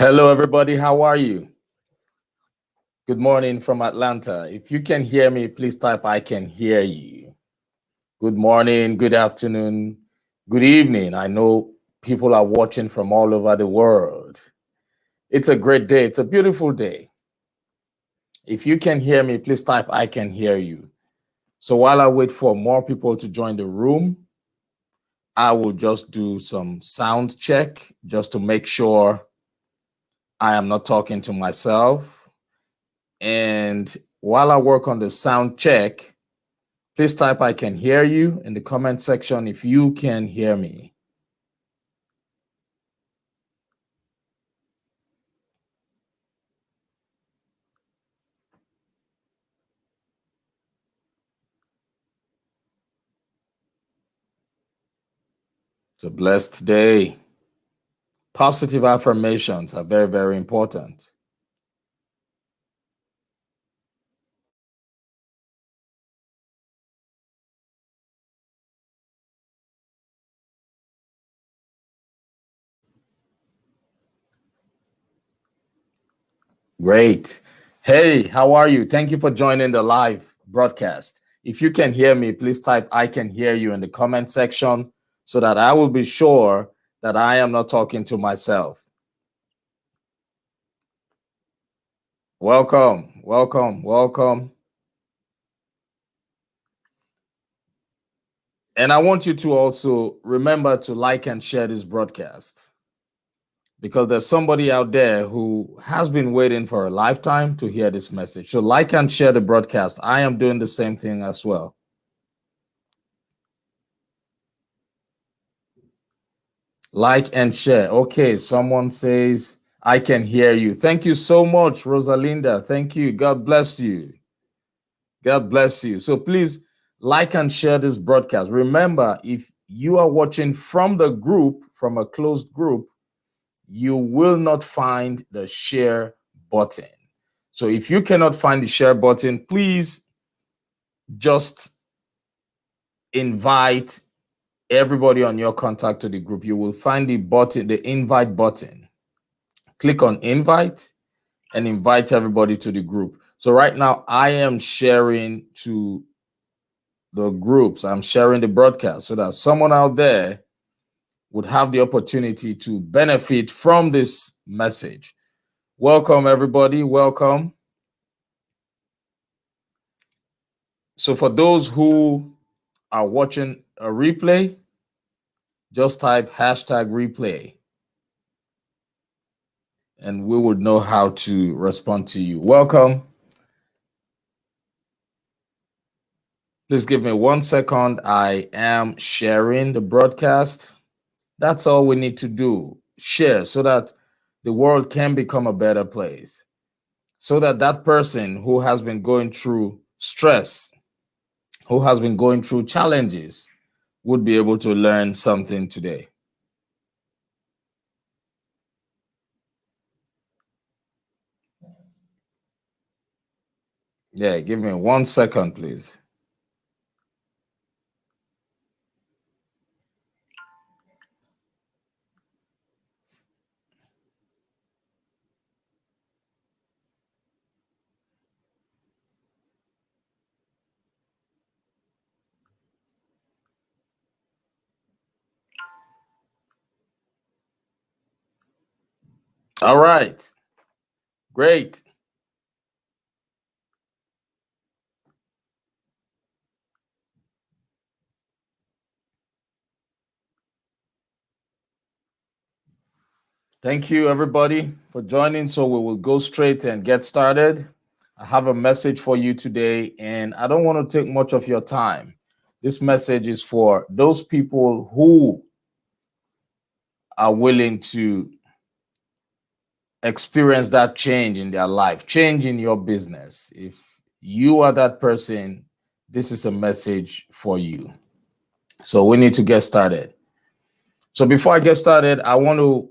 Hello, everybody. How are you? Good morning from Atlanta. If you can hear me, please type I can hear you. Good morning, good afternoon, good evening. I know people are watching from all over the world. It's a great day. It's a beautiful day. If you can hear me, please type I can hear you. So while I wait for more people to join the room, I will just do some sound check just to make sure I am not talking to myself. And while I work on the sound check, please type I can hear you in the comment section if you can hear me. It's a blessed day. Positive affirmations are very, very important. Great. Hey, how are you? Thank you for joining the live broadcast. If you can hear me, please type I can hear you in the comment section so that I will be sure that I am not talking to myself. Welcome, welcome, welcome. And I want you to also remember to like and share this broadcast, because there's somebody out there who has been waiting for a lifetime to hear this message. So like and share the broadcast. I am doing the same thing as well. Like and share. Okay, someone says, I can hear you. Thank you so much, Rosalinda. Thank you. God bless you. God bless you. So please like and share this broadcast. Remember, if you are watching from the group, from a closed group, you will not find the share button. So if you cannot find the share button, please just invite everybody on your contact to the group. You will find the button, the invite button. Click on invite and invite everybody to the group. So right now I am sharing to the groups. I'm sharing the broadcast so that someone out there would have the opportunity to benefit from this message. Welcome, everybody. Welcome. So for those who are watching a replay, just type #replay and we would know how to respond to you. Welcome. Please give me 1 second. I am sharing the broadcast. That's all we need to do. Share so that the world can become a better place. So that that person who has been going through stress, who has been going through challenges, would be able to learn something today. Yeah, give me 1 second, please. All right. Great. Thank you, everybody, for joining. So we will go straight and get started. I have a message for you today, and I don't want to take much of your time. This message is for those people who are willing to experience that change in their life, change in your business. If you are that person, this is a message for you. So we need to get started. So before I get started, I want to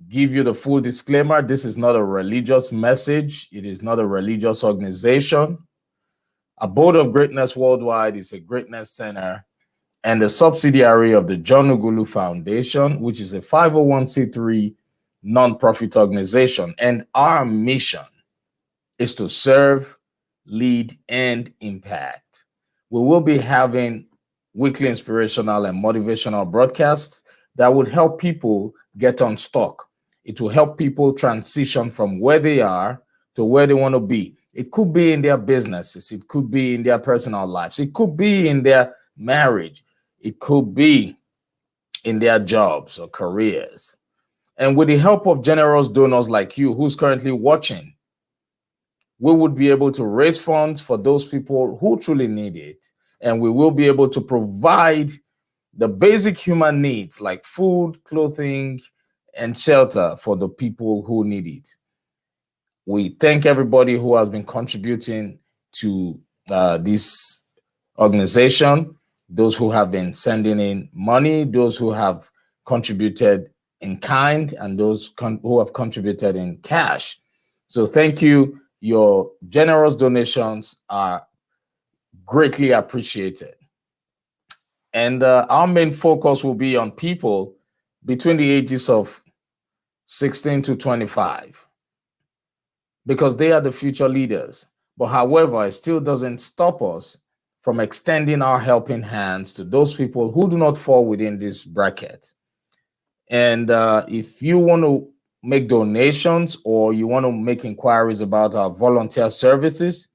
give you the full disclaimer. This is not a religious message. It is not a religious organization. Abode of Greatness Worldwide is a greatness center and a subsidiary of the John Ughulu Foundation, which is a 501c3 nonprofit organization, and our mission is to serve, lead, and impact. We will be having weekly inspirational and motivational broadcasts that would help people get unstuck. It will help people transition from where they are to where they want to be. It could be in their businesses, it could be in their personal lives, it could be in their marriage, it could be in their jobs or careers. And with the help of generous donors like you who's currently watching, we would be able to raise funds for those people who truly need it. And we will be able to provide the basic human needs like food, clothing, and shelter for the people who need it. We thank everybody who has been contributing to this organization, those who have been sending in money, those who have contributed in kind, and those who have contributed in cash. So thank you. Your generous donations are greatly appreciated. And our main focus will be on people between the ages of 16 to 25, because they are the future leaders. But however, it still doesn't stop us from extending our helping hands to those people who do not fall within this bracket. And if you want to make donations or you want to make inquiries about our volunteer services,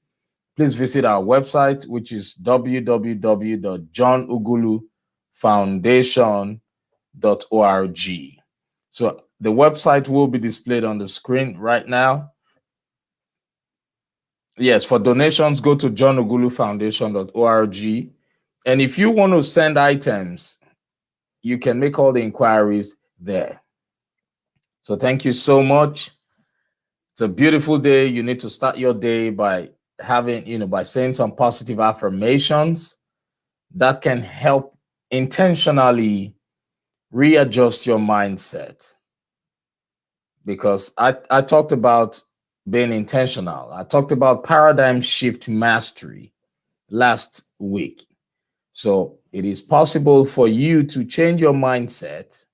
please visit our website, which is www.johnughulufoundation.org. So the website will be displayed on the screen right now. Yes, for donations, go to johnughulufoundation.org. And if you want to send items, you can make all the inquiries there. So thank you so much. It's a beautiful day. You need to start your day by by saying some positive affirmations that can help intentionally readjust your mindset. Because I talked about being intentional. I talked about paradigm shift mastery last week. So it is possible for you to change your mindset.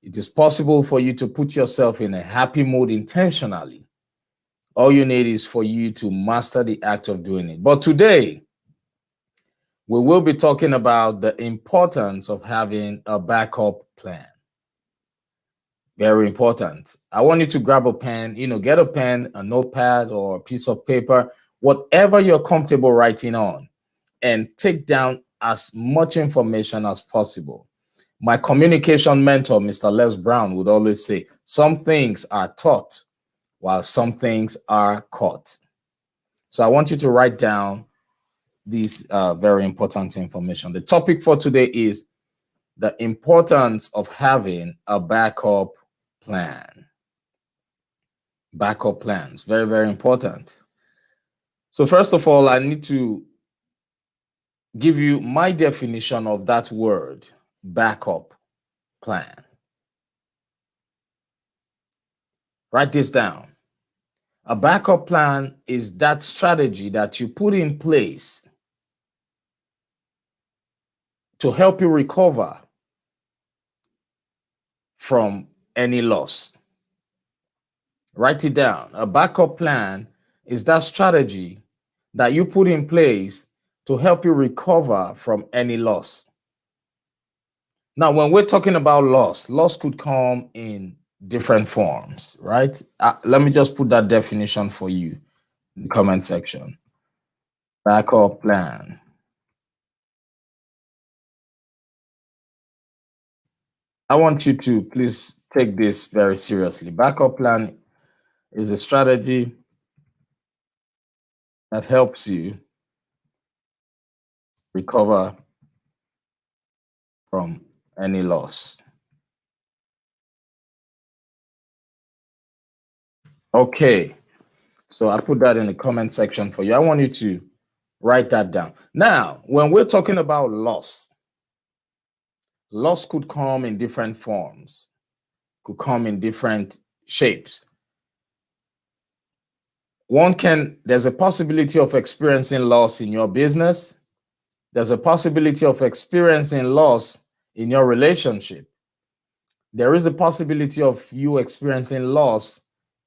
It is possible for you to put yourself in a happy mood intentionally. All you need is for you to master the act of doing it. But today, we will be talking about the importance of having a backup plan. Very important. I want you to grab a pen, get a pen, a notepad, or a piece of paper, whatever you're comfortable writing on, and take down as much information as possible. My communication mentor, Mr. Les Brown, would always say, some things are taught while some things are caught. So I want you to write down these very important information. The topic for today is the importance of having a backup plan. Backup plans, very, very important. So first of all, I need to give you my definition of that word, backup plan. Write this down. A backup plan is that strategy that you put in place to help you recover from any loss. Write it down. A backup plan is that strategy that you put in place to help you recover from any loss. Now, when we're talking about loss could come in different forms, right? Let me just put that definition for you in the comment section. Backup plan. I want you to please take this very seriously. Backup plan is a strategy that helps you recover from any loss. Okay, so I put that in the comment section for you. I want you to write that down. Now, when we're talking about loss could come in different forms, could come in different shapes. There's a possibility of experiencing loss in your business. There's a possibility of experiencing loss in your relationship. there is a possibility of you experiencing loss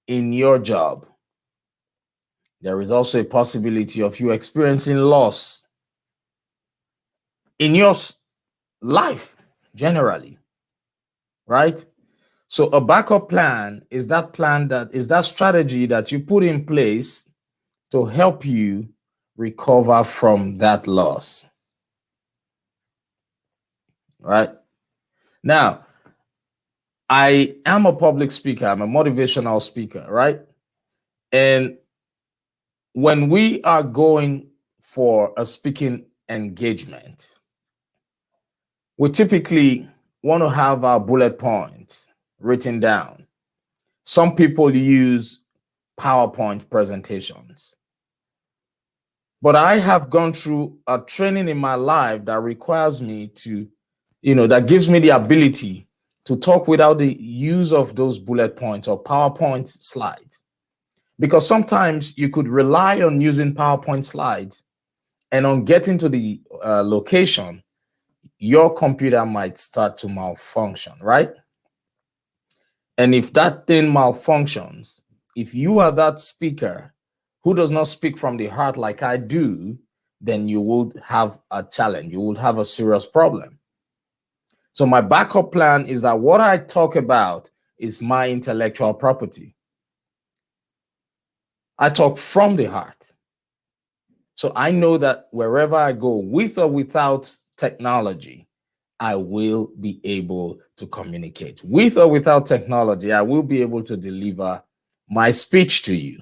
in your job. There is also a possibility of you experiencing loss in your life generally, right? So a backup plan is that strategy that you put in place to help you recover from that loss, right? Now, I am a public speaker. I'm a motivational speaker, right? And when we are going for a speaking engagement, we typically want to have our bullet points written down. Some people use PowerPoint presentations. But I have gone through a training in my life that requires me to, that gives me the ability to talk without the use of those bullet points or PowerPoint slides. Because sometimes you could rely on using PowerPoint slides, and on getting to the location, your computer might start to malfunction, right? And if that thing malfunctions, if you are that speaker who does not speak from the heart like I do, then you would have a challenge. You would have a serious problem. So my backup plan is that what I talk about is my intellectual property. I talk from the heart. So I know that wherever I go, with or without technology, I will be able to communicate. With or without technology, I will be able to deliver my speech to you,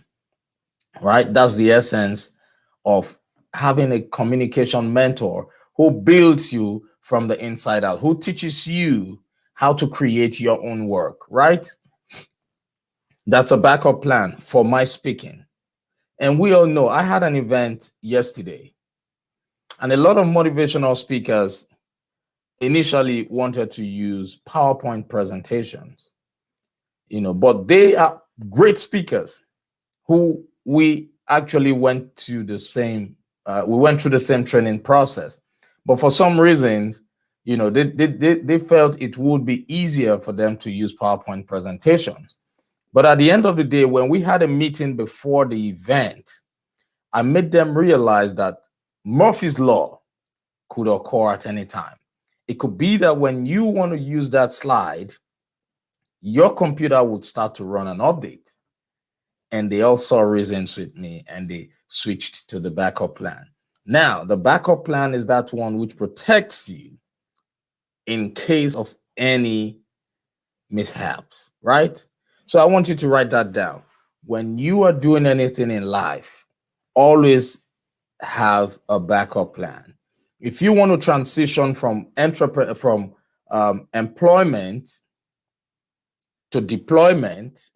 right? That's the essence of having a communication mentor who builds you from the inside out, who teaches you how to create your own work, right? That's a backup plan for my speaking. And we all know, I had an event yesterday, and a lot of motivational speakers initially wanted to use PowerPoint presentations, but they are great speakers who we actually went to the same, we went through the same training process. But for some reasons, they felt it would be easier for them to use PowerPoint presentations. But at the end of the day, when we had a meeting before the event, I made them realize that Murphy's Law could occur at any time. It could be that when you want to use that slide, your computer would start to run an update. And they all saw reasons with me, and they switched to the backup plan. Now, the backup plan is that one which protects you in case of any mishaps, right? So I want you to write that down. When you are doing anything in life, always have a backup plan. If you want to transition from employment to deployment,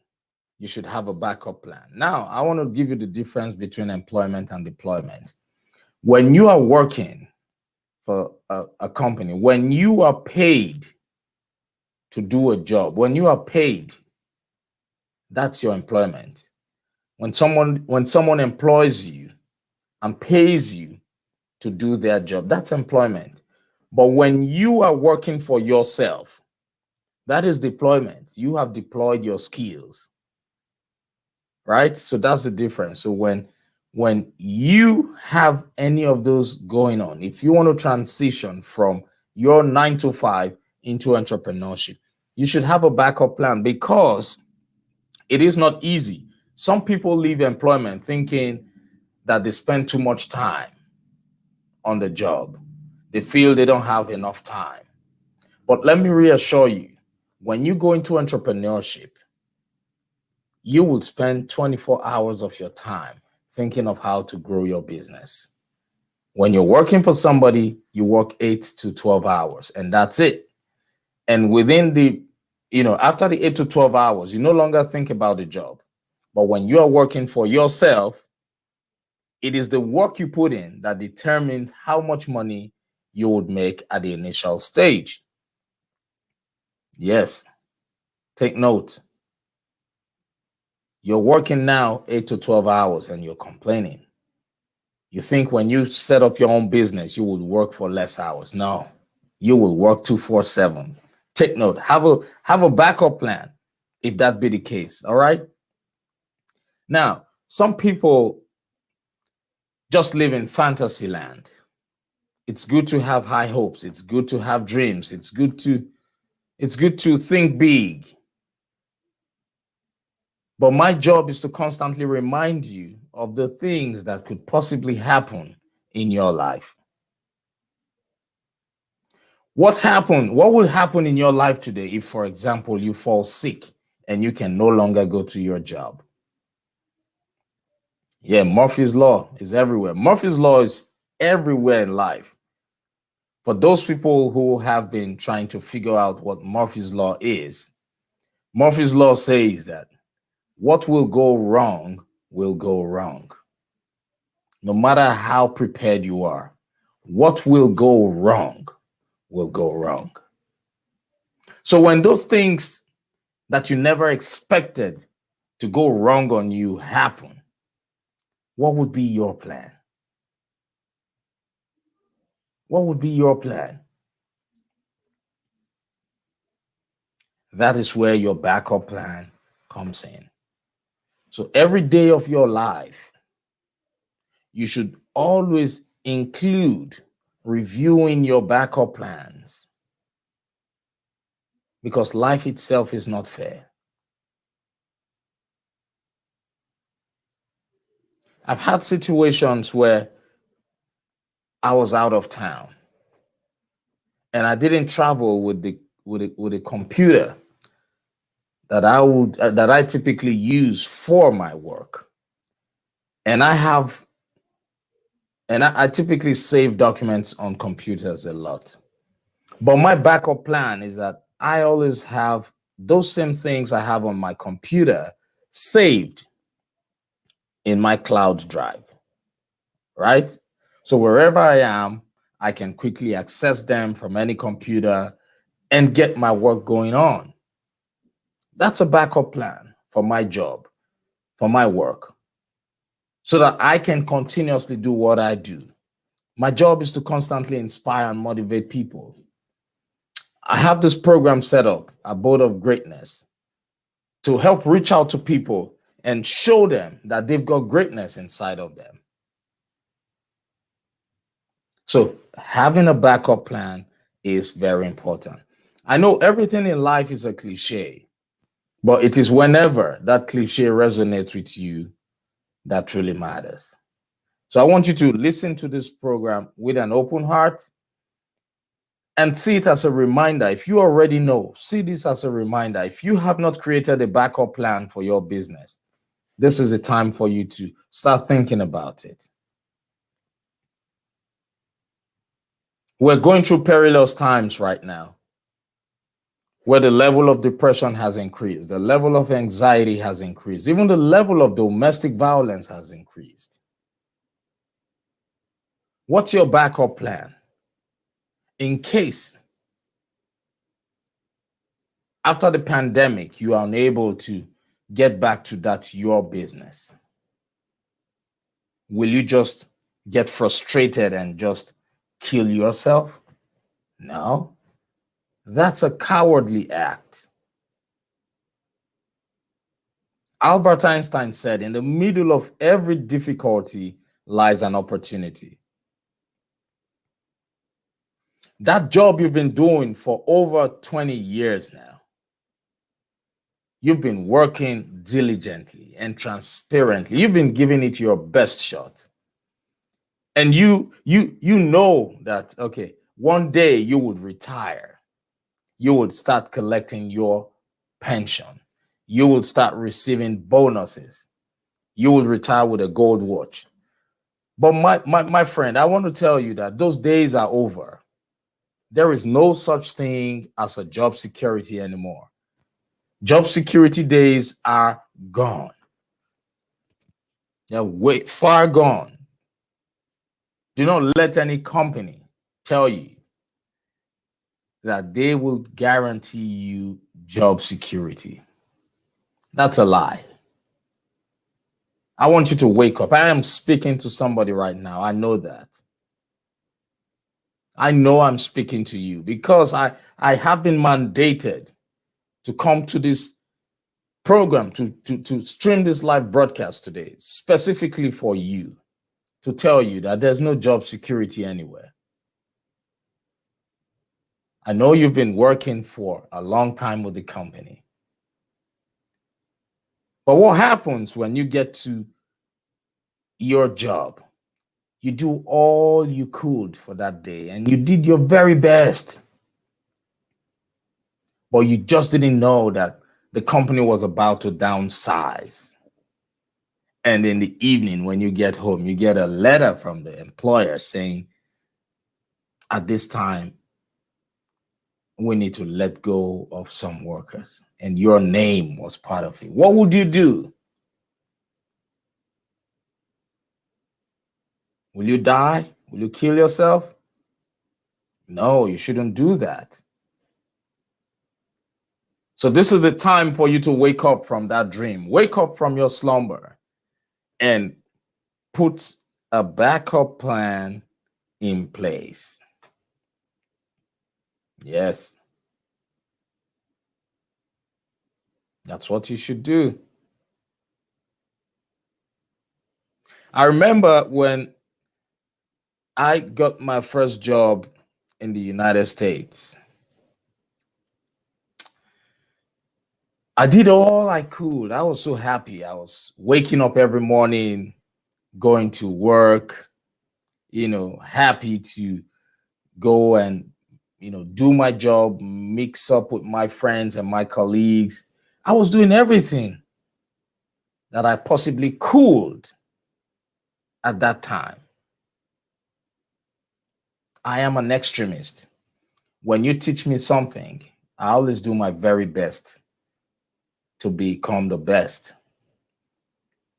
you should have a backup plan. Now, I want to give you the difference between employment and deployment. When you are working for a company, when you are paid to do a job, when you are paid, that's your employment. When someone employs you and pays you to do their job, that's employment. But when you are working for yourself, that is deployment. You have deployed your skills, right? So that's the difference. So when you have any of those going on, if you want to transition from your 9 to 5 into entrepreneurship, you should have a backup plan, because it is not easy. Some people leave employment thinking that they spend too much time on the job. They feel they don't have enough time. But let me reassure you, when you go into entrepreneurship, you will spend 24 hours of your time thinking of how to grow your business. When you're working for somebody, you work 8 to 12 hours, and that's it. And within the, after the 8 to 12 hours, you no longer think about the job. But when you are working for yourself, it is the work you put in that determines how much money you would make at the initial stage. Yes, take note. You're working now 8 to 12 hours and you're complaining. You think when you set up your own business, you will work for less hours. No, you will work 24/7. Take note. Have a backup plan if that be the case. All right. Now, some people just live in fantasy land. It's good to have high hopes. It's good to have dreams. It's good to think big. But my job is to constantly remind you of the things that could possibly happen in your life. What will happen in your life today if, for example, you fall sick and you can no longer go to your job? Yeah, Murphy's Law is everywhere. Murphy's Law is everywhere in life. For those people who have been trying to figure out what Murphy's Law is, Murphy's Law says that what will go wrong will go wrong. No matter how prepared you are, what will go wrong will go wrong. So when those things that you never expected to go wrong on you happen, what would be your plan? What would be your plan? That is where your backup plan comes in. So every day of your life, you should always include reviewing your backup plans, because life itself is not fair. I've had situations where I was out of town and I didn't travel with a computer that I typically use for my work. And I typically save documents on computers a lot. But my backup plan is that I always have those same things I have on my computer saved in my cloud drive, right? So wherever I am, I can quickly access them from any computer and get my work going on. That's a backup plan for my job, for my work, so that I can continuously do what I do. My job is to constantly inspire and motivate people. I have this program set up, Abode of Greatness, to help reach out to people and show them that they've got greatness inside of them. So having a backup plan is very important. I know everything in life is a cliche, but it is whenever that cliche resonates with you that truly matters. So I want you to listen to this program with an open heart and see it as a reminder. If you already know, see this as a reminder. If you have not created a backup plan for your business, this is the time for you to start thinking about it. We're going through perilous times right now, where the level of depression has increased, the level of anxiety has increased, even the level of domestic violence has increased. What's your backup plan in case after the pandemic you are unable to get back to that your business? Will you just get frustrated and just kill yourself? No, that's a cowardly act. Albert Einstein said, in the middle of every difficulty lies an opportunity. That job you've been doing for over 20 years now, you've been working diligently and transparently. You've been giving it your best shot. And you know that, okay, one day you would retire. You would start collecting your pension. You will start receiving bonuses. You will retire with a gold watch. But my friend, I want to tell you that those days are over. There is no such thing as a job security anymore. Job security days are gone. They're way far gone. Do not let any company tell you that they will guarantee you job security. That's a lie. I want you to wake up. I am speaking to somebody right now. I know that. I know I'm speaking to you because I have been mandated to come to this program to stream this live broadcast today, specifically for you, to tell you that there's no job security anywhere. I know you've been working for a long time with the company. But what happens when you get to your job? You do all you could for that day and you did your very best. But you just didn't know that the company was about to downsize. And in the evening, when you get home, you get a letter from the employer saying, at this time, we need to let go of some workers. And your name was part of it. What would you do? Will you die? Will you kill yourself? No, you shouldn't do that. So this is the time for you to wake up from that dream. Wake up from your slumber and put a backup plan in place. Yes. That's what you should do. I remember when I got my first job in the United States, I did all I could. I was so happy. I was waking up every morning, going to work, happy to go and, do my job, mix up with my friends and my colleagues. I was doing everything that I possibly could at that time. I am an extremist. When you teach me something, I always do my very best to become the best.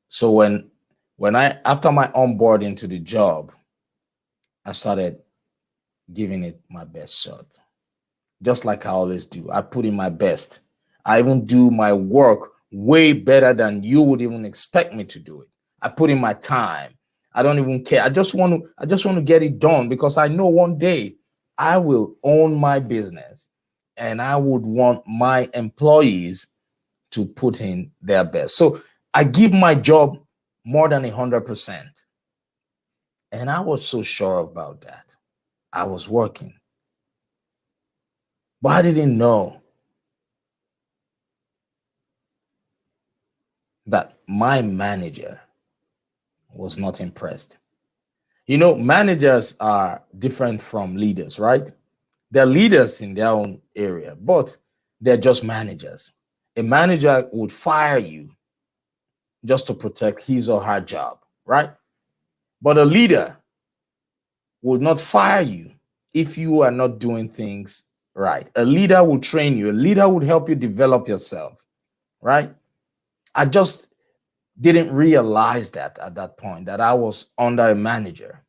So when I after my onboarding to the job, I started giving it my best shot. Just like I always do. I put in my best. I even do my work way better than you would even expect me to do it. I put in my time. I don't even care. I just want to get it done because I know one day I will own my business and I would want my employees to put in their best. So I give my job more than 100%. And I was so sure about that. I was working. But I didn't know that my manager was not impressed. Managers are different from leaders, right? They're leaders in their own area, but they're just managers. A manager would fire you just to protect his or her job, right? But a leader would not fire you if you are not doing things right. A leader will train you. A leader would help you develop yourself, right? I just didn't realize that at that point, that I was under a manager.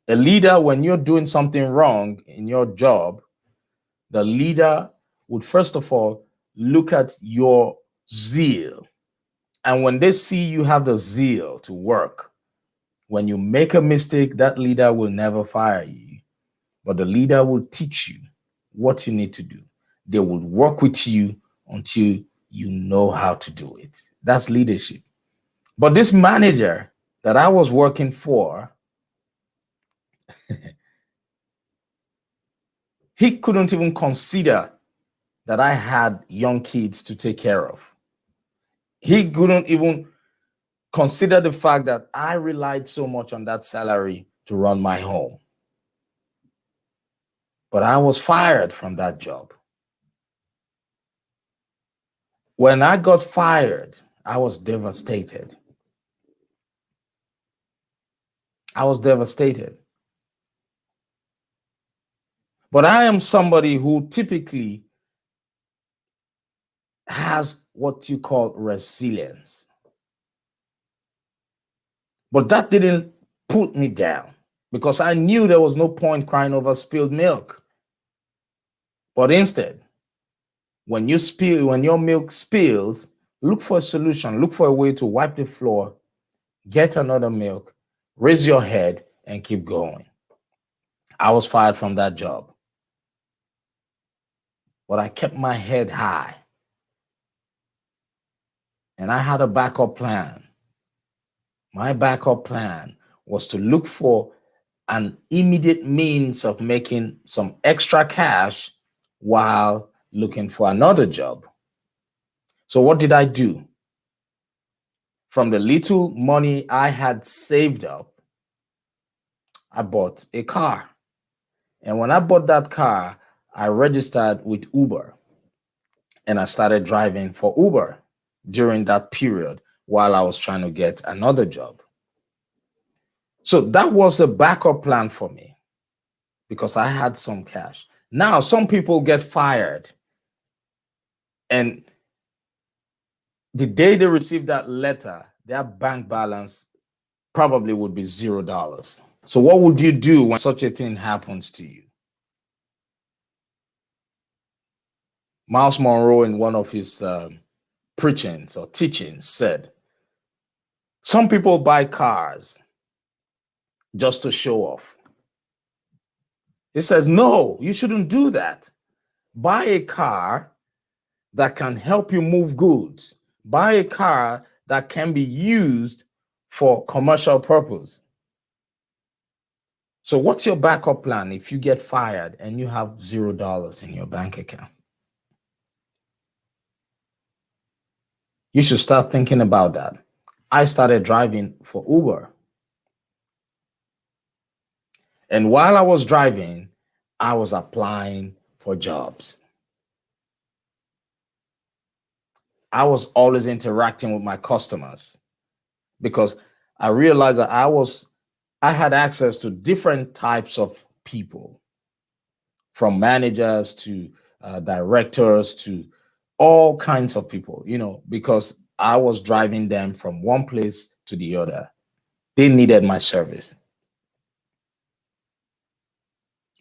A leader, when you're doing something wrong in your job, the leader would first of all look at your zeal. And when they see you have the zeal to work, when you make a mistake, that leader will never fire you. But the leader will teach you what you need to do. They will work with you until you know how to do it. That's leadership. But this manager that I was working for, he couldn't even consider that I had young kids to take care of. He couldn't even consider the fact that I relied so much on that salary to run my home. But I was fired from that job. When I got fired, I was devastated. I was devastated. But I am somebody who typically has what you call resilience. But that didn't put me down because I knew there was no point crying over spilled milk. But instead, when your milk spills, look for a solution, look for a way to wipe the floor, get another milk, raise your head, and keep going. I was fired from that job. But I kept my head high. And I had a backup plan. My backup plan was to look for an immediate means of making some extra cash while looking for another job. So what did I do? From the little money I had saved up, I bought a car. And when I bought that car, I registered with Uber and I started driving for Uber during that period while I was trying to get another job. So that was a backup plan for me because I had some cash. Now, some people get fired and the day they receive that letter, their bank balance probably would be $0. So what would you do when such a thing happens to you? Miles Monroe, in one of his preachings or teachings, said, some people buy cars just to show off. He says, no, you shouldn't do that. Buy a car that can help you move goods. Buy a car that can be used for commercial purpose. So what's your backup plan if you get fired and you have $0 in your bank account? You should start thinking about that. I started driving for Uber. And while I was driving, I was applying for jobs. I was always interacting with my customers because I realized that I had access to different types of people, from managers to directors to all kinds of people, because I was driving them from one place to the other. They needed my service.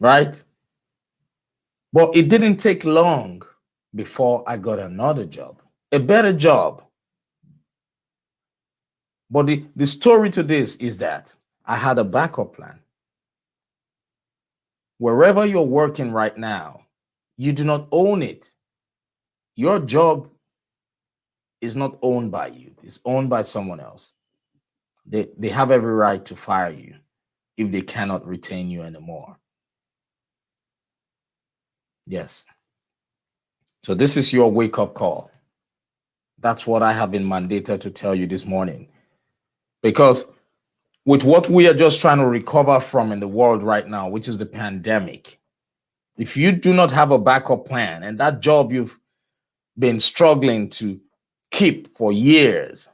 Right? But it didn't take long before I got another job, a better job. But the story to this is that I had a backup plan. Wherever you're working right now, you do not own it. Your job is not owned by you. It's owned by someone else. They have every right to fire you if they cannot retain you anymore. Yes. So this is your wake-up call. That's what I have been mandated to tell you this morning. Because with what we are just trying to recover from in the world right now, which is the pandemic, if you do not have a backup plan and that job you've been struggling to keep for years,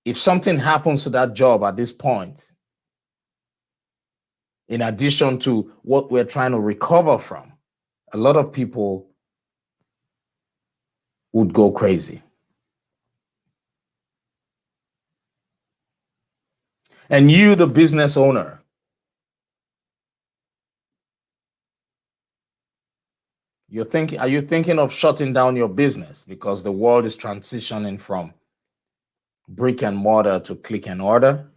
if something happens to that job at this point, in addition to what we're trying to recover from, a lot of people would go crazy. And you, the business owner, are you thinking of shutting down your business because the world is transitioning from brick and mortar to click and order?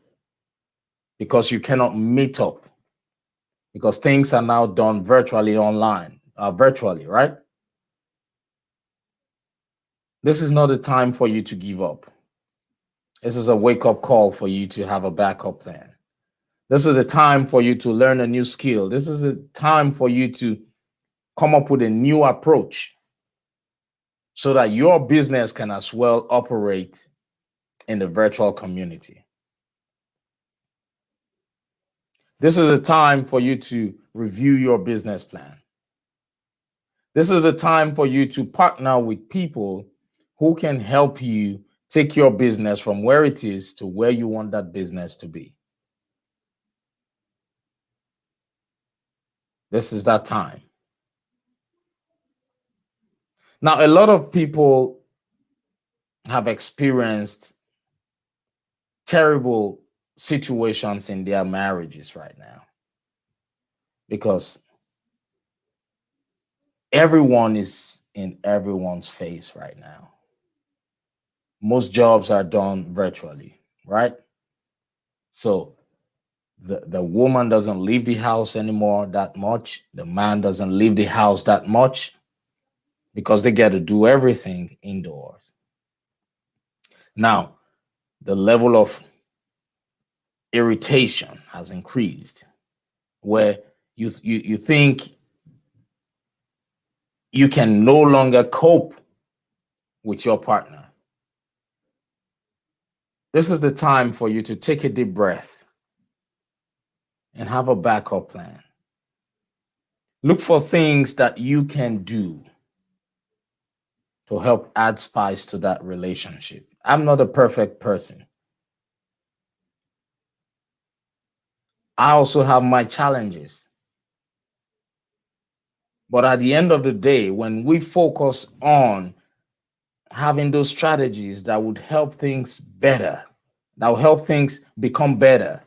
Because you cannot meet up, because things are now done virtually online, virtually, right? This is not the time for you to give up. This is a wake-up call for you to have a backup plan. This is a time for you to learn a new skill. This is a time for you to come up with a new approach so that your business can as well operate in the virtual community. This is a time for you to review your business plan. This is the time for you to partner with people who can help you take your business from where it is to where you want that business to be. This is that time. Now, a lot of people have experienced terrible situations in their marriages right now because everyone is in everyone's face right now. Most jobs are done virtually, right? So The woman doesn't leave the house anymore that much. The man doesn't leave the house that much because they get to do everything indoors. Now, the level of irritation has increased, where you think you can no longer cope with your partner. This is the time for you to take a deep breath and have a backup plan. Look for things that you can do to help add spice to that relationship. I'm not a perfect person. I also have my challenges. But at the end of the day, when we focus on having those strategies that would help things better, that will help things become better,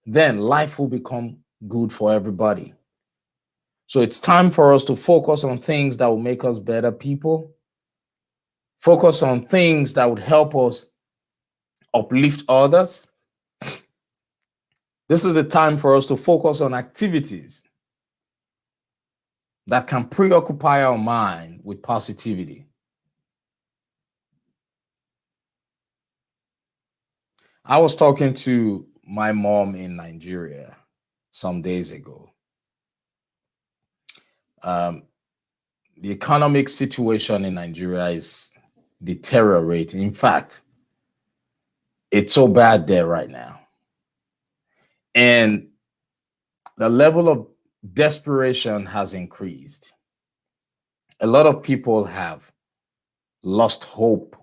then life will become good for everybody. So it's time for us to focus on things that will make us better people. Focus on things that would help us uplift others. This is the time for us to focus on activities that can preoccupy our mind with positivity. I was talking to my mom in Nigeria some days ago. The economic situation in Nigeria is deteriorating. In fact, it's so bad there right now. And the level of desperation has increased. A lot of people have lost hope.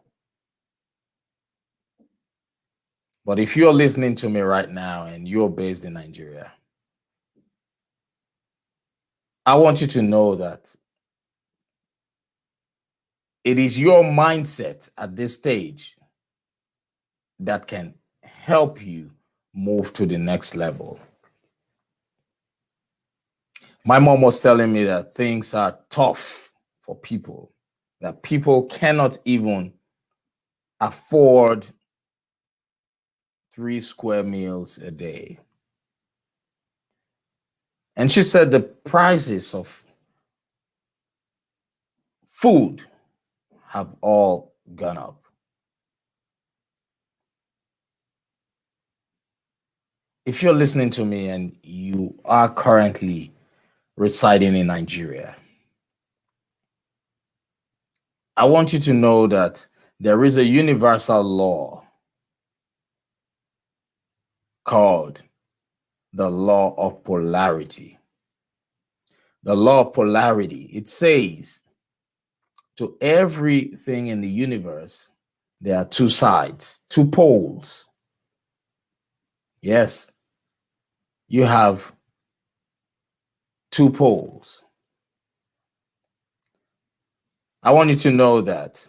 But if you're listening to me right now and you're based in Nigeria, I want you to know that it is your mindset at this stage that can help you move to the next level. My mom was telling me that things are tough for people, that people cannot even afford 3 square meals a day. And she said the prices of food have all gone up. If you're listening to me and you are currently residing in Nigeria, I want you to know that there is a universal law called the law of polarity. The law of polarity, it says to everything in the universe, there are 2 sides, 2 poles. Yes, you have 2 poles. I want you to know that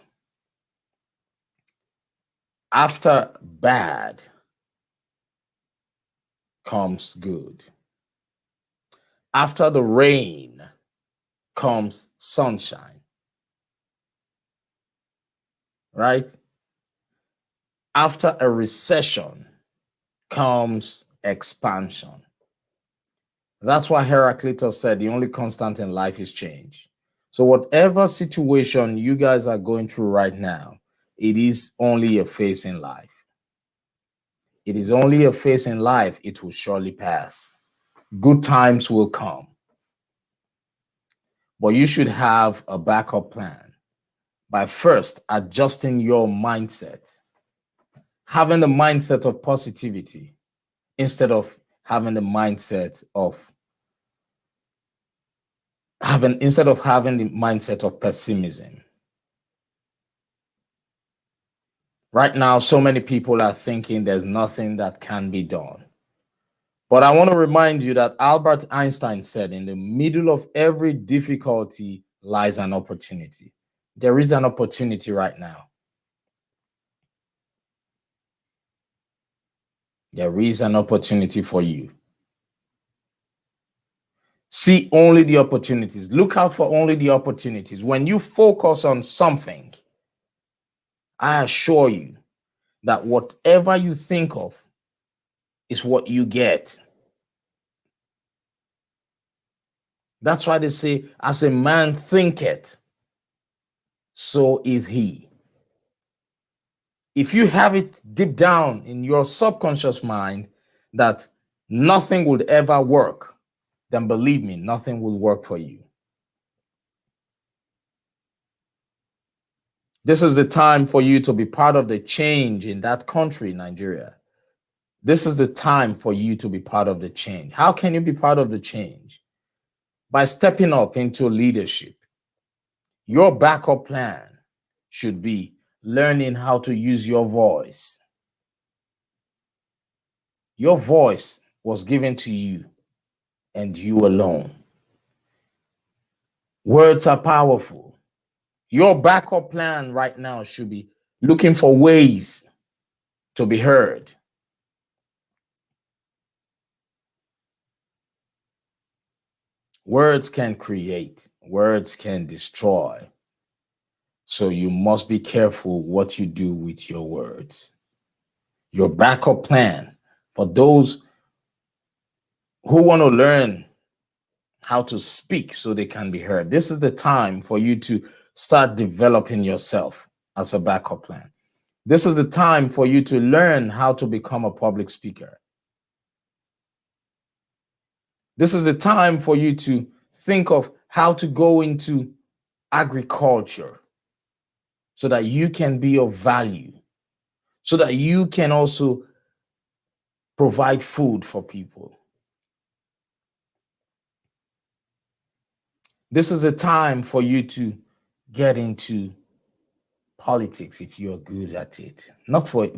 after bad comes good. After the rain comes sunshine. Right? After a recession comes expansion. That's why Heraclitus said the only constant in life is change. So whatever situation you guys are going through right now, it is only a phase in life. It is only a phase in life. It will surely pass. Good times will come. But you should have a backup plan by first adjusting your mindset, having the mindset of positivity instead of having the mindset of having the mindset of pessimism. Right now, so many people are thinking there's nothing that can be done. But I want to remind you that Albert Einstein said, in the middle of every difficulty lies an opportunity. There is an opportunity right now. There is an opportunity for you. See only the opportunities. Look out for only the opportunities. When you focus on something, I assure you that whatever you think of is what you get. That's why they say, as a man thinketh, so is he. If you have it deep down in your subconscious mind that nothing would ever work, then believe me, nothing will work for you. This is the time for you to be part of the change in that country, Nigeria. This is the time for you to be part of the change. How can you be part of the change? By stepping up into leadership. Your backup plan should be learning how to use your voice. Your voice was given to you and you alone. Words are powerful. Your backup plan right now should be looking for ways to be heard. Words can create, words can destroy. So you must be careful what you do with your words. Your backup plan for those who want to learn how to speak so they can be heard. This is the time for you to start developing yourself as a backup plan. This is the time for you to learn how to become a public speaker. This is the time for you to think of how to go into agriculture so that you can be of value, so that you can also provide food for people. This is the time for you to get into politics if you're good at it.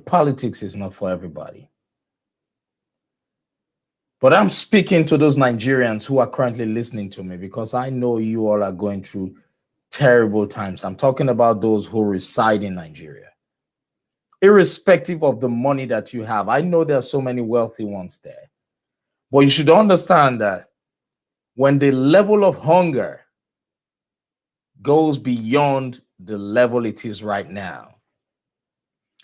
Politics is not for everybody. But I'm speaking to those Nigerians who are currently listening to me because I know you all are going through terrible times. I'm talking about those who reside in Nigeria. Irrespective of the money that you have, I know there are so many wealthy ones there. But you should understand that when the level of hunger goes beyond the level it is right now,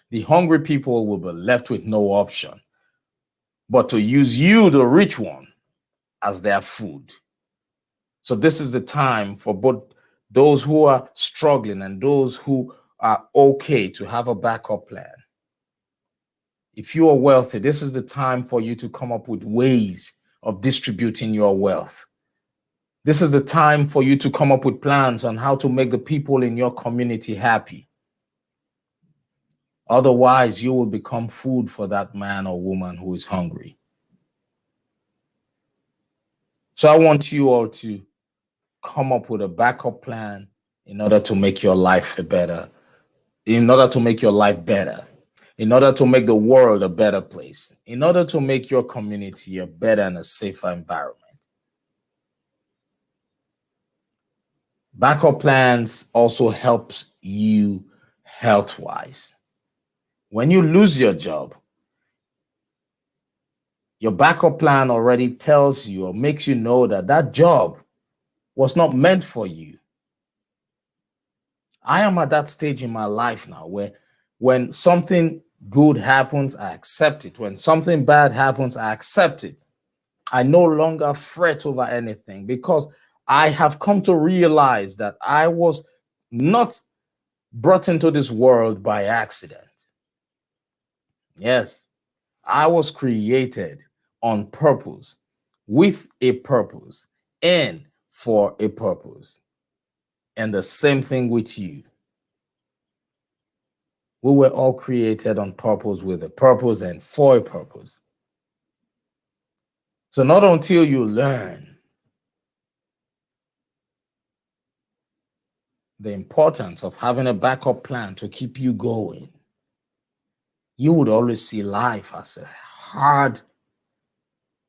the hungry people will be left with no option but to use you, the rich one, as their food. So this is the time for both those who are struggling and those who are okay to have a backup plan. If you are wealthy, this is the time for you to come up with ways of distributing your wealth. This is the time for you to come up with plans on how to make the people in your community happy. Otherwise, you will become food for that man or woman who is hungry. So I want you all to come up with a backup plan in order to make your life better, in order to make your life better, in order to make the world a better place, in order to make your community a better and a safer environment. Backup plans also helps you health-wise. When you lose your job, your backup plan already tells you or makes you know that that job was not meant for you. I am at that stage in my life now where when something good happens, I accept it. When something bad happens, I accept it. I no longer fret over anything because I have come to realize that I was not brought into this world by accident. Yes, I was created on purpose, with a purpose, and for a purpose. And the same thing with you. We were all created on purpose, with a purpose, and for a purpose. So not until you learn the importance of having a backup plan to keep you going, you would always see life as a hard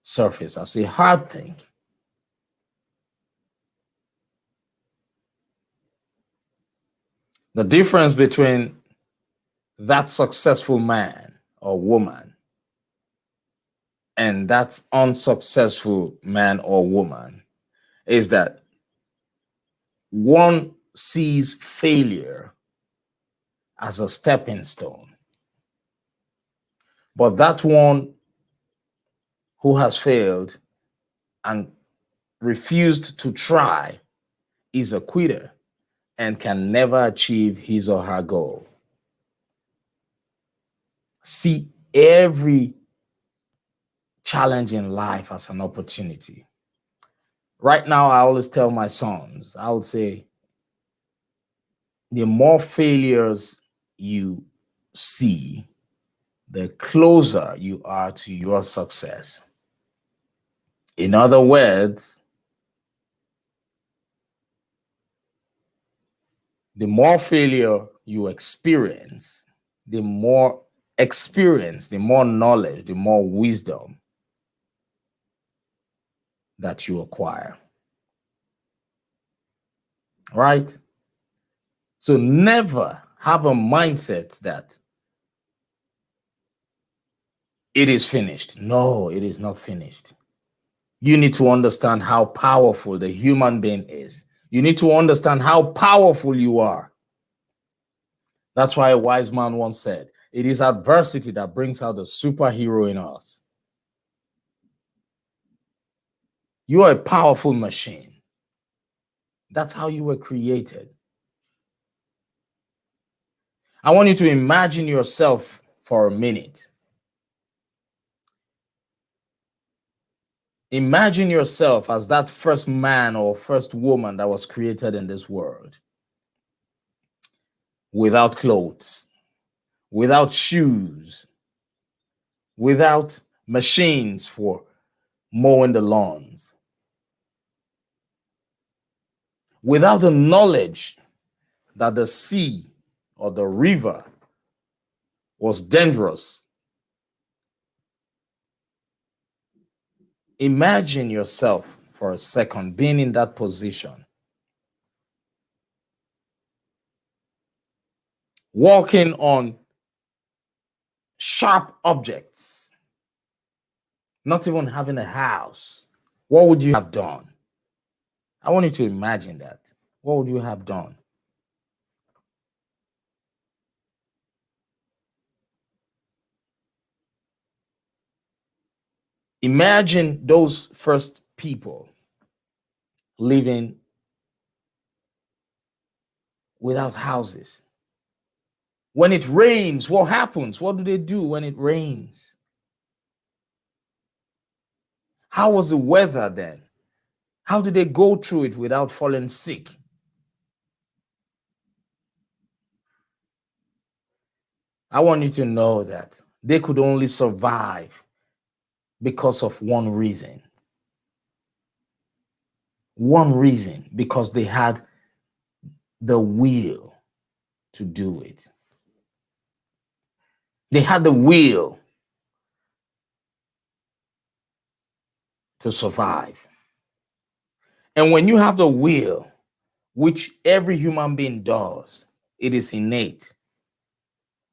surface, as a hard thing. The difference between that successful man or woman and that unsuccessful man or woman is that one sees failure as a stepping stone, but that one who has failed and refused to try is a quitter and can never achieve his or her goal. See every challenge in life as an opportunity. Right now, I always tell my sons, I would say, the more failures you see, the closer you are to your success. In other words, the more failure you experience, the more experience, the more knowledge, the more wisdom that you acquire. Right? So never have a mindset that it is finished. No, it is not finished. You need to understand how powerful the human being is. You need to understand how powerful you are. That's why a wise man once said, it is adversity that brings out the superhero in us. You are a powerful machine. That's how you were created. I want you to imagine yourself for a minute. Imagine yourself as that first man or first woman that was created in this world. Without clothes, without shoes, without machines for mowing the lawns, without the knowledge that the sea or the river was dangerous. Imagine yourself for a second being in that position, walking on sharp objects, not even having a house. What would you have done? I want you to imagine that. What would you have done? Imagine those first people living without houses. When it rains, what happens? What do they do when it rains? How was the weather then? How did they go through it without falling sick? I want you to know that they could only survive because of one reason. One reason, because they had the will to do it. They had the will to survive. And when you have the will, which every human being does, it is innate.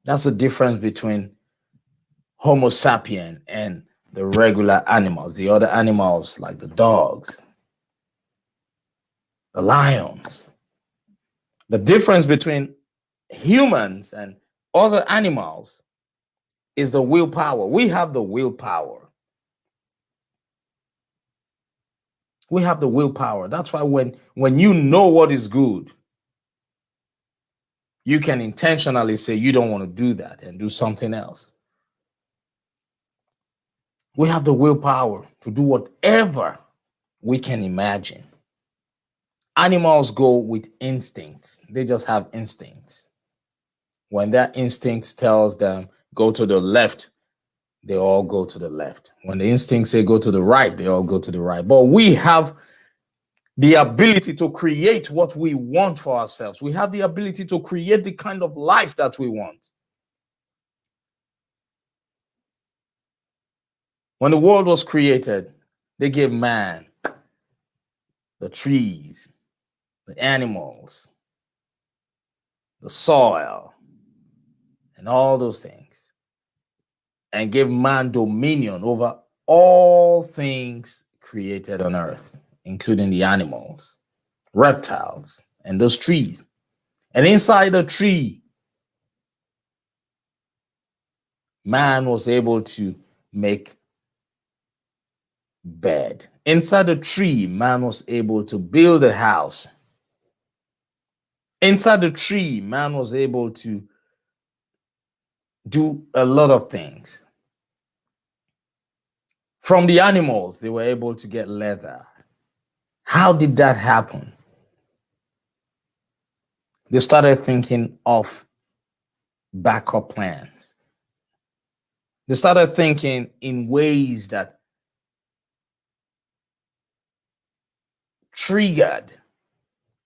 That's the difference between Homo sapien and the regular animals, the other animals like the dogs, the lions. The difference between humans and other animals is the willpower. We have the willpower. We have the willpower. That's why when you know what is good, you can intentionally say you don't want to do that and do something else. We have the willpower to do whatever we can imagine. Animals go with instincts. They just have instincts. When their instincts tells them go to the left, they all go to the left. When the instincts say go to the right, they all go to the right. But we have the ability to create what we want for ourselves. We have the ability to create the kind of life that we want. When the world was created, they gave man the trees, the animals, the soil, and all those things, and gave man dominion over all things created on earth, including the animals, reptiles, and those trees. And inside the tree, man was able to make bed. Inside the tree, man was able to build a house. Inside the tree, man was able to do a lot of things. From the animals, they were able to get leather. How did that happen? They started thinking of backup plans. They started thinking in ways that triggered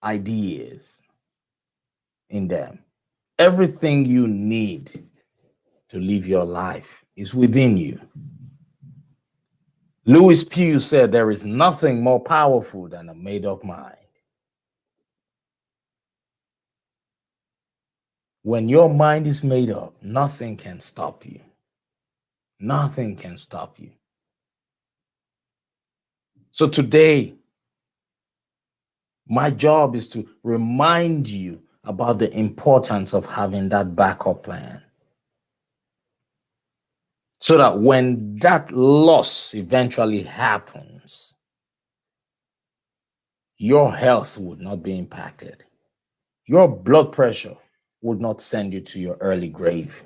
ideas in them. Everything you need to live your life is within you. Louis Pugh said there is nothing more powerful than a made-up mind. When your mind is made up, nothing can stop you. Nothing can stop you. So today, my job is to remind you about the importance of having that backup plan. So that when that loss eventually happens, your health would not be impacted. Your blood pressure would not send you to your early grave.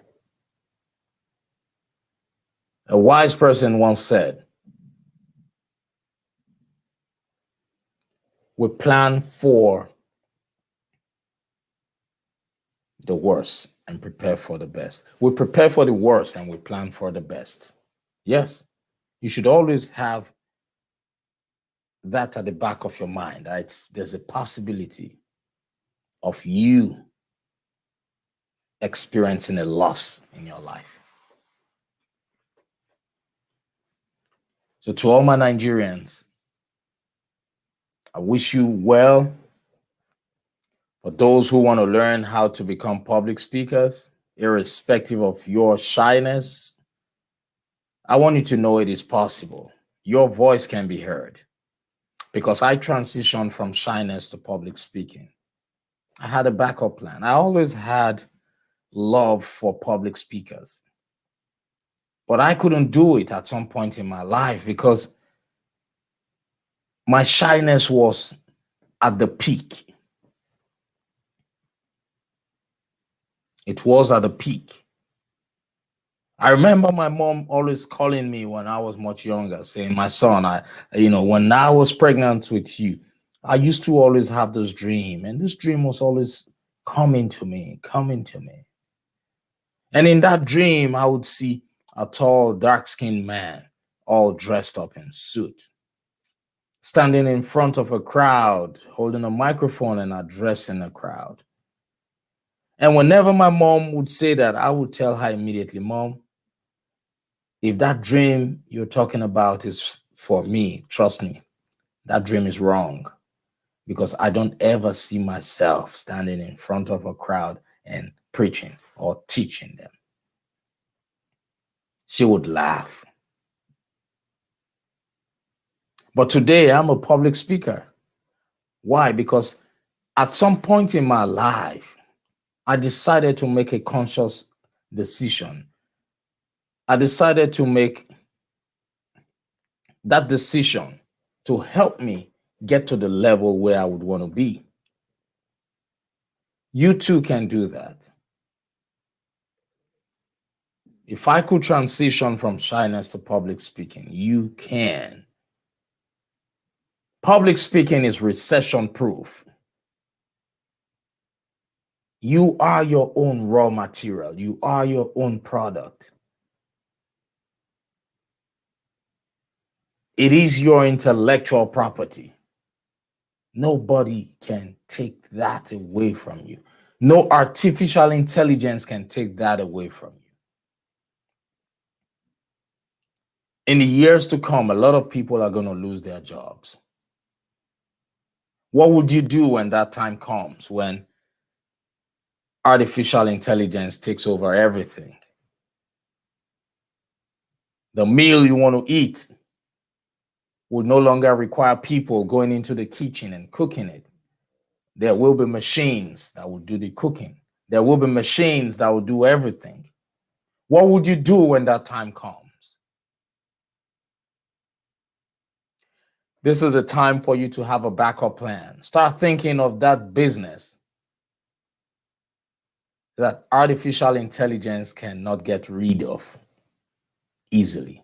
A wise person once said, we plan for the worst and prepare for the best. We prepare for the worst and we plan for the best. Yes, you should always have that at the back of your mind. There's a possibility of you experiencing a loss in your life. So to all my Nigerians, I wish you well. For those who want to learn how to become public speakers, irrespective of your shyness, I want you to know it is possible. Your voice can be heard. Because I transitioned from shyness to public speaking. I had a backup plan. I always had love for public speakers. But I couldn't do it at some point in my life because my shyness was at the peak. It was at the peak. I remember my mom always calling me when I was much younger, saying, my son, when I was pregnant with you, I used to always have this dream, and this dream was always coming to me. And in that dream, I would see a tall, dark-skinned man, all dressed up in suit, standing in front of a crowd, holding a microphone and addressing a crowd. And whenever my mom would say that, I would tell her immediately, Mom, if that dream you're talking about is for me, trust me, that dream is wrong. Because I don't ever see myself standing in front of a crowd and preaching or teaching them. She would laugh. But today I'm a public speaker. Why? Because at some point in my life, I decided to make a conscious decision. I decided to make that decision to help me get to the level where I would want to be. You too can do that. If I could transition from shyness to public speaking, you can. Public speaking is recession proof. You are your own raw material. You are your own product. It is your intellectual property. Nobody can take that away from you. No artificial intelligence can take that away from you. In the years to come, a lot of people are going to lose their jobs. What would you do when that time comes, when artificial intelligence takes over everything? The meal you want to eat will no longer require people going into the kitchen and cooking it. There will be machines that will do the cooking. There will be machines that will do everything. What would you do when that time comes? This is a time for you to have a backup plan. Start thinking of that business that artificial intelligence cannot get rid of easily.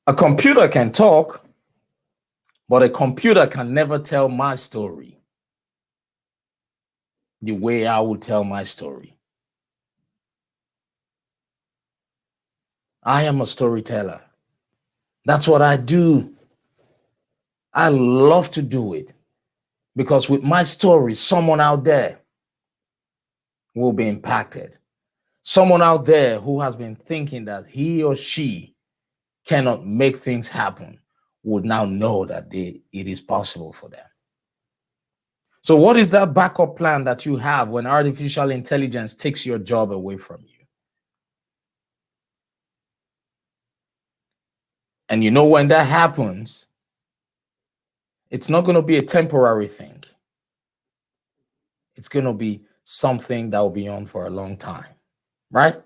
A computer can talk, but a computer can never tell my story the way I will tell my story. I am a storyteller. That's what I do. I love to do it because with my story, someone out there will be impacted. Someone out there who has been thinking that he or she cannot make things happen would now know that it is possible for them. So what is that backup plan that you have when artificial intelligence takes your job away from you? And you know, when that happens, it's not going to be a temporary thing. It's going to be something that will be on for a long time, right?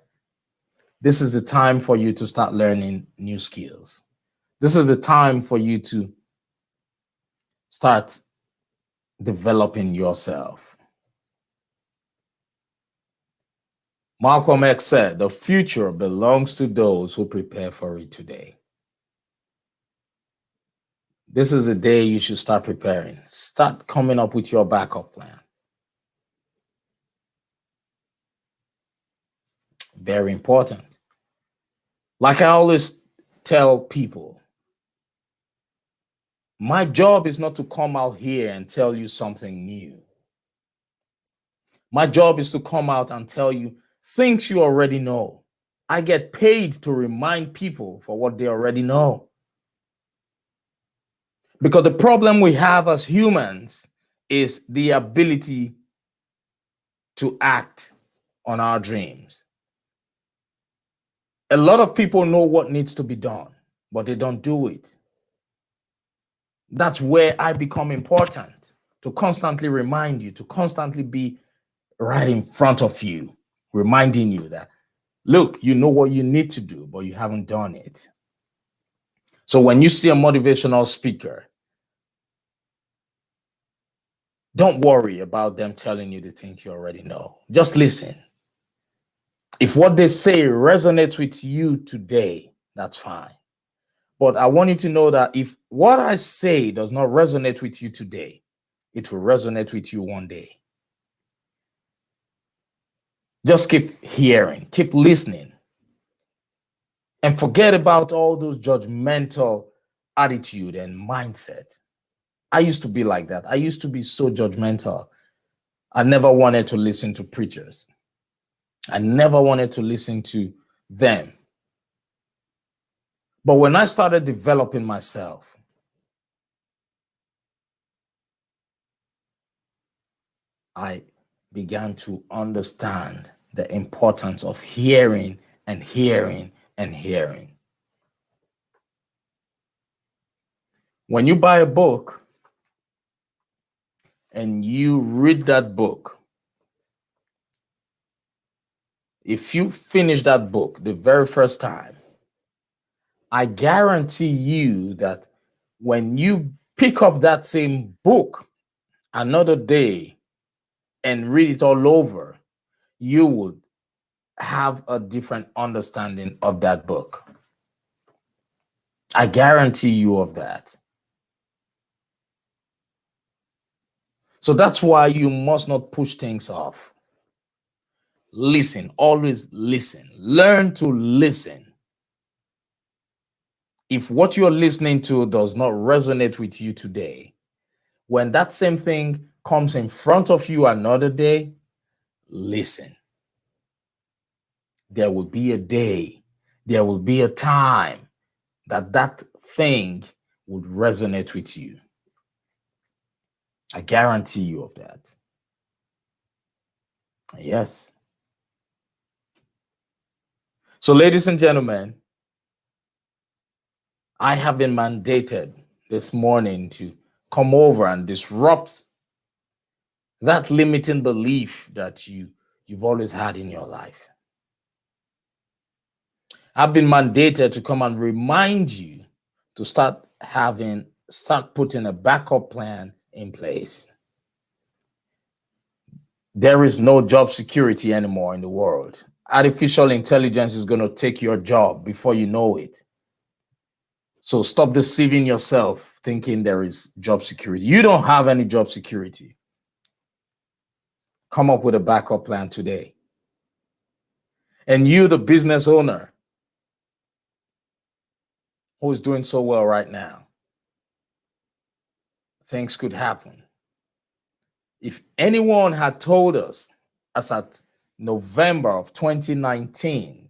This is the time for you to start learning new skills. This is the time for you to start developing yourself. Malcolm X said, the future belongs to those who prepare for it today. This is the day you should start preparing. Start coming up with your backup plan. Very important. Like I always tell people, my job is not to come out here and tell you something new. My job is to come out and tell you things you already know. I get paid to remind people for what they already know. Because the problem we have as humans is the ability to act on our dreams. A lot of people know what needs to be done, but they don't do it. That's where I become important, to constantly remind you, to constantly be right in front of you, reminding you that, look, you know what you need to do, but you haven't done it. So when you see a motivational speaker, don't worry about them telling you the things you already know. Just listen. If what they say resonates with you today, that's fine. But I want you to know that if what I say does not resonate with you today, it will resonate with you one day. Just keep hearing, keep listening, and forget about all those judgmental attitude and mindset. I used to be like that. I used to be so judgmental. I never wanted to listen to preachers. I never wanted to listen to them. But when I started developing myself, I began to understand the importance of hearing and hearing and hearing. When you buy a book and you read that book, if you finish that book the very first time, I guarantee you that when you pick up that same book another day and read it all over, you would have a different understanding of that book. I guarantee you of that. So that's why you must not push things off. Listen, always listen. Learn to listen. If what you're listening to does not resonate with you today, when that same thing comes in front of you another day, listen. There will be a day, there will be a time that thing would resonate with you. I guarantee you of that. Yes. So, ladies and gentlemen, I have been mandated this morning to come over and disrupt that limiting belief that you've always had in your life. I've been mandated to come and remind you to start start putting a backup plan in place. There is no job security anymore in the world. Artificial intelligence is going to take your job before you know it. So stop deceiving yourself thinking there is job security. You don't have any job security. Come up with a backup plan today. And you, the business owner who is doing so well right now, things could happen. If anyone had told us as at November of 2019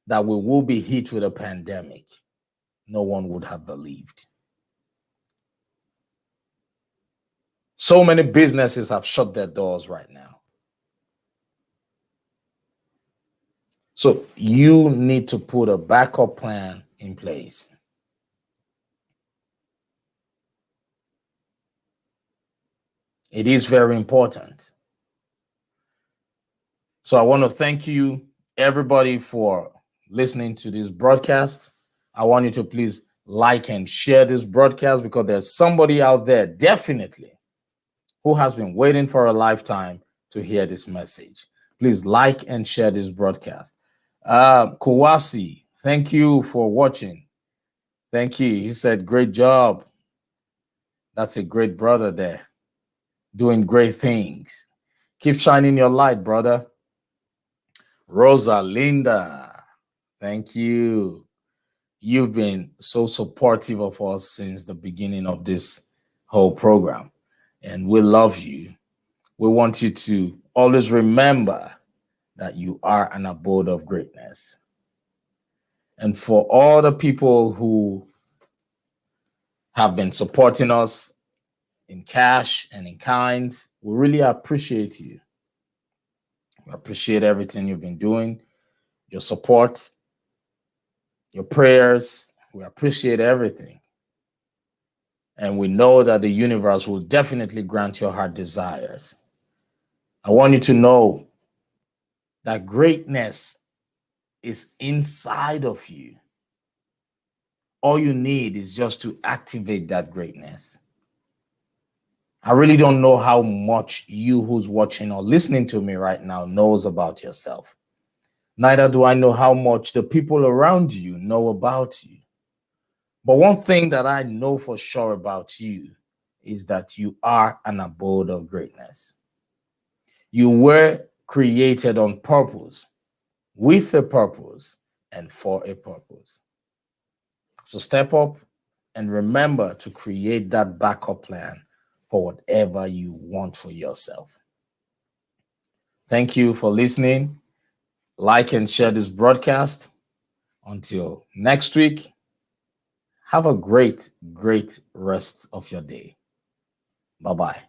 that we will be hit with a pandemic, no one would have believed. So many businesses have shut their doors right now. So you need to put a backup plan in place. It is very important. So I want to thank you, everybody, for listening to this broadcast. I want you to please like and share this broadcast because there's somebody out there definitely who has been waiting for a lifetime to hear this message. Please like and share this broadcast. Kowasi, thank you for watching. Thank you. He said, great job. That's a great brother there, doing great things. Keep shining your light, brother. Rosalinda, thank you. You've been so supportive of us since the beginning of this whole program, and we love you. We want you to always remember that you are an abode of greatness. And for all the people who have been supporting us in cash and in kinds, we really appreciate you. We appreciate everything you've been doing, your support, your prayers. We appreciate everything. And we know that the universe will definitely grant your heart desires. I want you to know that greatness is inside of you. All you need is just to activate that greatness. I really don't know how much you who's watching or listening to me right now knows about yourself. Neither do I know how much the people around you know about you. But one thing that I know for sure about you is that you are an abode of greatness. You were created on purpose, with a purpose, and for a purpose. So step up and remember to create that backup plan for whatever you want for yourself. Thank you for listening. Like and share this broadcast. Until next week, have a great rest of your day. Bye-bye.